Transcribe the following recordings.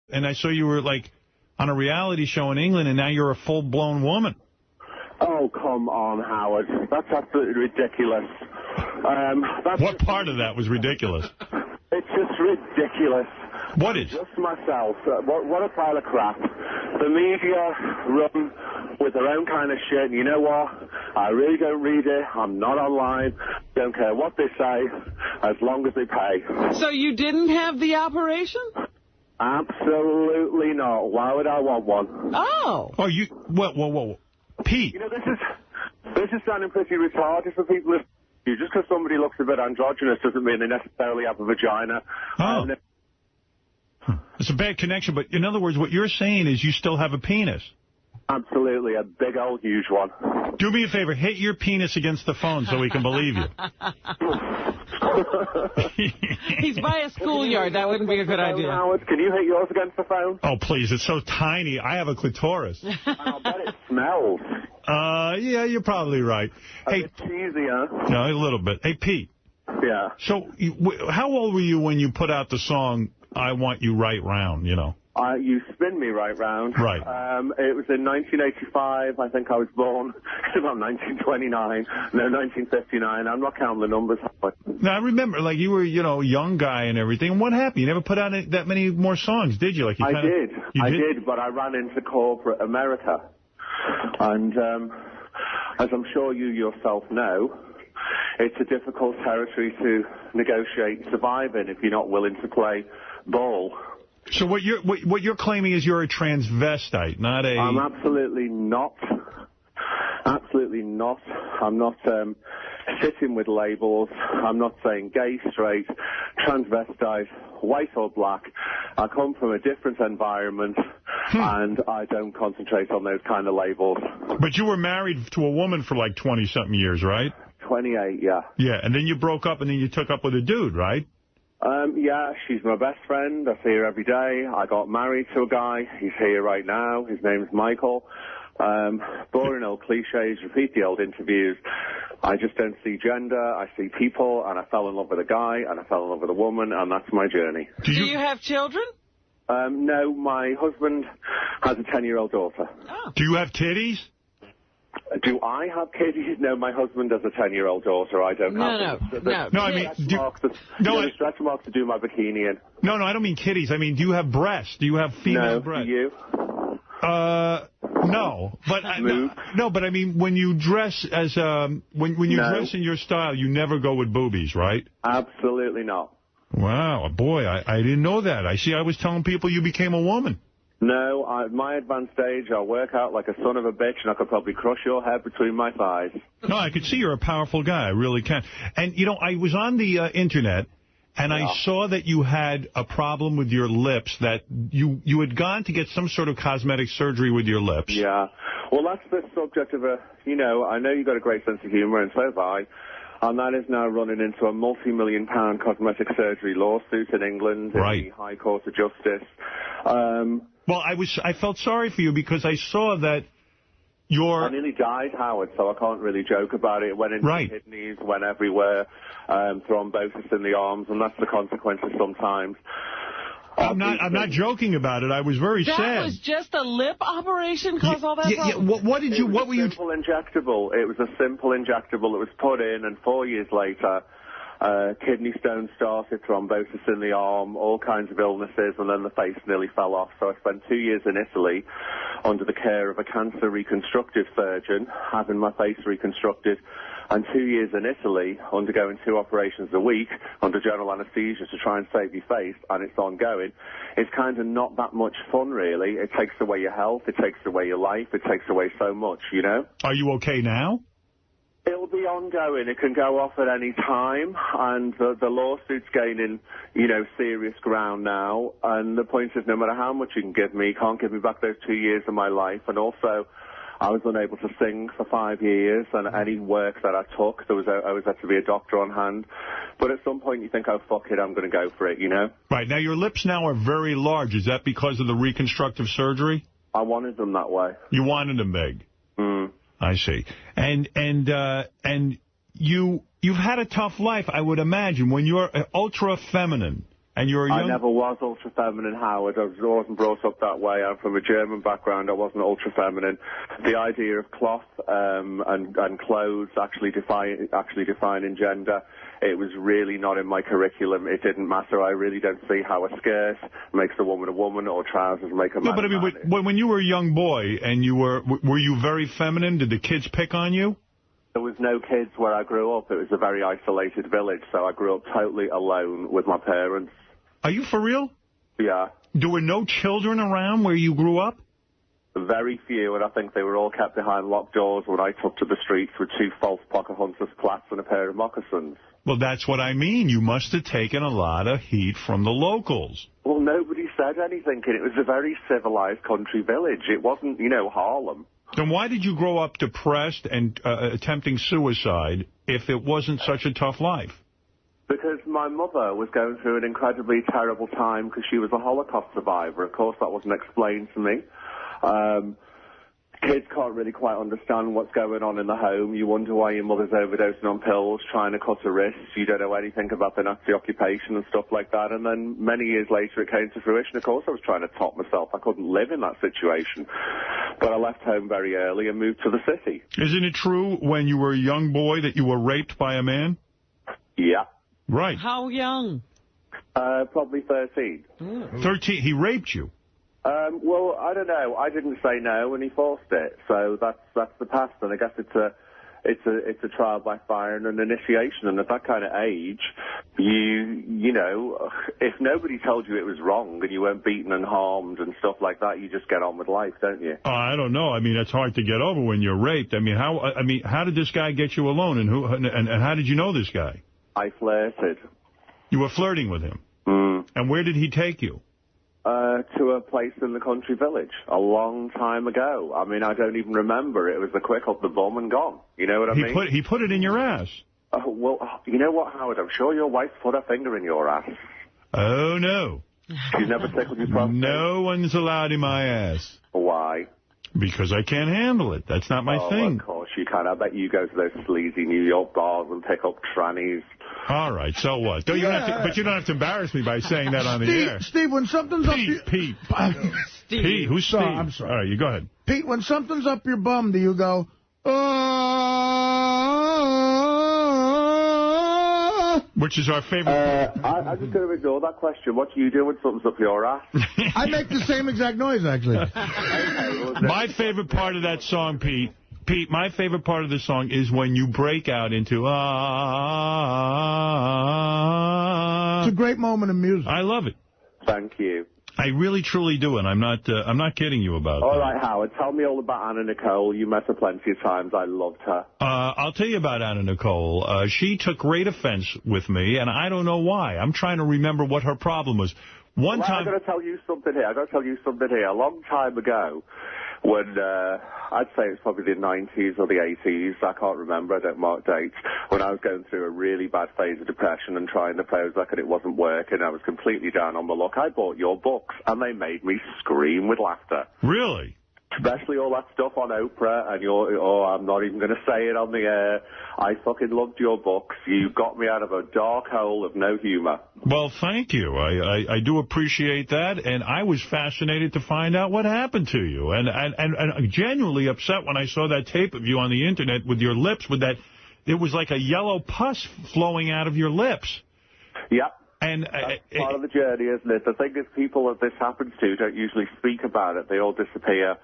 And I saw you were, like, on a reality show in England, and now you're a full-blown woman. Oh, come on, Howard. That's absolutely ridiculous. What part of that was ridiculous? It's just ridiculous. What is? Just myself. What a pile of crap. The media run with their own kind of shit. And you know what? I really don't read it. I'm not online. Don't care what they say, as long as they pay. So you didn't have the operation? Absolutely not. Why would I want one? Oh. Oh, you... Whoa. Pete. You know, this is sounding pretty retarded for people. Just because somebody looks a bit androgynous doesn't mean they necessarily have a vagina. Oh. It's a bad connection, but in other words, what you're saying is you still have a penis. Absolutely, a big old huge one. Do me a favor, hit your penis against the phone so we can believe you. He's by a schoolyard. That wouldn't be a good idea. Howard, can you hit yours against the phone? Oh, please, it's so tiny. I have a clitoris. I'll bet it smells. Yeah, you're probably right. Hey, it's cheesy, huh? No, a little bit. Hey, Pete. Yeah. So, how old were you when you put out the song, I Want You Right Round, you know? You spin me right round. Right. It was in 1985. I think I was born. It's about 1929. No, 1959. I'm not counting the numbers. Now, I remember, like, you were, you know, a young guy and everything. What happened? You never put out that many more songs, did you? Like, I did, but I ran into corporate America. And as I'm sure you yourself know, it's a difficult territory to negotiate and survive in if you're not willing to play ball. So what you're claiming is you're a transvestite, not a... I'm absolutely not. Absolutely not. I'm not sitting with labels. I'm not saying gay, straight, transvestite, white or black. I come from a different environment, and I don't concentrate on those kind of labels. But you were married to a woman for like 20-something years, right? 28, yeah. Yeah, and then you broke up, and then you took up with a dude, right? Yeah, she's my best friend. I see her every day. I got married to a guy. He's here right now. His name's Michael. Boring old cliches, repeat the old interviews. I just don't see gender. I see people, and I fell in love with a guy, and I fell in love with a woman, and that's my journey. Do you have children? No, my husband has a 10-year-old daughter. Oh. Do you have titties? Do I have kids? No, my husband has a 10-year-old daughter. I don't have them. No, I mean... stretch marks to do my bikini in. No, I don't mean kitties. I mean, do you have breasts? Do you have female breasts? Do you? No. But but I mean, when you dress as... when you dress in your style, you never go with boobies, right? Absolutely not. Wow, boy, I didn't know that. I was telling people you became a woman. No, at my advanced age, I work out like a son of a bitch, and I could probably crush your head between my thighs. No, I could see you're a powerful guy. I really can. And, you know, I was on the Internet, and I saw that you had a problem with your lips, that you had gone to get some sort of cosmetic surgery with your lips. Yeah. Well, that's the subject of I know you've got a great sense of humor, and so have I. And that is now running into a multi-million-pound cosmetic surgery lawsuit in England, in the High Court of Justice. Well, I felt sorry for you because I saw that I nearly died, Howard, so I can't really joke about it. It went into the kidneys, went everywhere, thrombosis in the arms, and that's the consequences sometimes. I'm not joking about it. I was very sad. That was just a lip operation cause all that problem? What were you... It was a simple injectable. It was a simple injectable that was put in, and 4 years later... kidney stones started, thrombosis in the arm, all kinds of illnesses, and then the face nearly fell off. So I spent 2 years in Italy under the care of a cancer reconstructive surgeon, having my face reconstructed, and 2 years in Italy undergoing 2 operations a week under general anesthesia to try and save your face, and it's ongoing. It's kind of not that much fun, really. It takes away your health, it takes away your life, it takes away so much, you know? Are you okay now? It'll be ongoing. It can go off at any time, and the lawsuit's gaining, serious ground now. And the point is, no matter how much you can give me, you can't give me back those 2 years of my life. And also, I was unable to sing for 5 years, and any work that I took, I always had to be a doctor on hand. But at some point, you think, oh, fuck it, I'm going to go for it, you know? Right. Now, your lips now are very large. Is that because of the reconstructive surgery? I wanted them that way. You wanted them big? I see. And you've had a tough life, I would imagine, when you're ultra feminine And you're a young... I never was ultra-feminine, Howard. I wasn't brought up that way. I'm from a German background. I wasn't ultra-feminine. The idea of cloth and clothes actually defining gender, it was really not in my curriculum. It didn't matter. I really don't see how a skirt makes a woman or trousers make a man. No, but I mean, when you were a young boy and you were you very feminine? Did the kids pick on you? There was no kids where I grew up. It was a very isolated village, so I grew up totally alone with my parents. Are you for real? Yeah. There were no children around where you grew up? Very few, and I think they were all kept behind locked doors when I took to the streets with 2 false Pocahontas plats and a pair of moccasins. Well, that's what I mean. You must have taken a lot of heat from the locals. Well, nobody said anything, and it was a very civilized country village. It wasn't, Harlem. Then why did you grow up depressed and attempting suicide if it wasn't such a tough life? Because my mother was going through an incredibly terrible time because she was a Holocaust survivor. Of course, that wasn't explained to me. Kids can't really quite understand what's going on in the home. You wonder why your mother's overdosing on pills, trying to cut her wrists. You don't know anything about the Nazi occupation and stuff like that. And then many years later, it came to fruition. Of course, I was trying to top myself. I couldn't live in that situation. But I left home very early and moved to the city. Isn't it true when you were a young boy that you were raped by a man? Yeah. Right. How young? Probably 13. 13? He raped you? Well, I don't know. I didn't say no, and he forced it. So that's the past, and I guess it's a trial by fire and an initiation. And at that kind of age, you know, if nobody told you it was wrong and you weren't beaten and harmed and stuff like that, you just get on with life, don't you? I don't know. I mean, it's hard to get over when you're raped. I mean, how did this guy get you alone, and how did you know this guy? I flirted. You were flirting with him? Mm. And where did he take you? To a place in the country village a long time ago. I mean, I don't even remember. It was a quick up the bum and gone. You know what I mean? He put it in your ass. Well, you know what, Howard? I'm sure your wife put her finger in your ass. Oh, no. She's never tickled your prostate? No one's allowed in my ass. Why? Because I can't handle it. That's not my thing. Of course you can. I bet you go to those sleazy New York bars and pick up trannies. All right, so what? But you don't have to embarrass me by saying that on the air. Steve, when something's up your... Pete. Pete, who's Steve? I'm sorry. All right, you go ahead. Pete, when something's up your bum, do you go... Which is our favorite... I'm just going to ignore that question. What do you do when something's up your ass? I make the same exact noise, actually. My favorite part of that song, Pete, my favorite part of the song is when you break out into It's a great moment in music. I love it. Thank you. I really, truly do, and I'm not kidding you about that. All right, Howard, tell me all about Anna Nicole. You met her plenty of times. I loved her. I'll tell you about Anna Nicole. She took great offense with me, and I don't know why. I'm trying to remember what her problem was. One time... I've got to tell you something here. A long time ago, when I'd say it's probably the 90s or the 80s, I can't remember, I don't mark dates, when I was going through a really bad phase of depression and trying the Prozac and it wasn't working, I was completely down on my luck. I bought your books and they made me scream with laughter. Really? Especially all that stuff on Oprah and I'm not even going to say it on the air. I fucking loved your books. You got me out of a dark hole of no humor. Well, thank you. I do appreciate that, and I was fascinated to find out what happened to you. And genuinely upset when I saw that tape of you on the Internet with your lips, it was like a yellow pus flowing out of your lips. Yep. And that's part of the journey, isn't it? The thing is, people that this happens to don't usually speak about it. They all disappear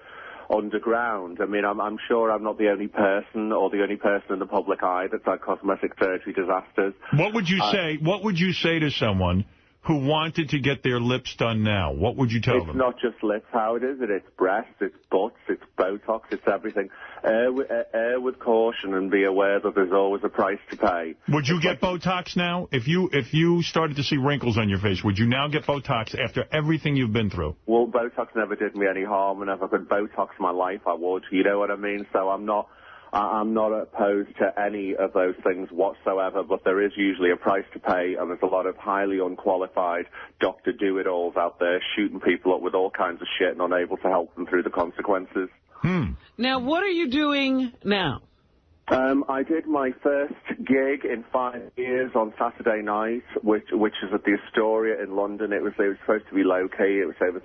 underground. I mean, I'm sure I'm not the only person or the only person in the public eye that's had cosmetic surgery disasters. What would you say? What would you say to someone who wanted to get their lips done now? What would you tell them? It's not just lips, Howard, is it? It's breasts, it's butts, it's Botox, it's everything. Err with caution and be aware that there's always a price to pay. Would you get Botox now? If you started to see wrinkles on your face, would you now get Botox after everything you've been through? Well, Botox never did me any harm, and if I could Botox my life, I would. You know what I mean? So I'm not opposed to any of those things whatsoever, but there is usually a price to pay, and there's a lot of highly unqualified doctor do-it-alls out there shooting people up with all kinds of shit and unable to help them through the consequences. Now, what are you doing now? I did my first gig in 5 years on Saturday night, which is at the Astoria in London. It was supposed to be low-key. It was over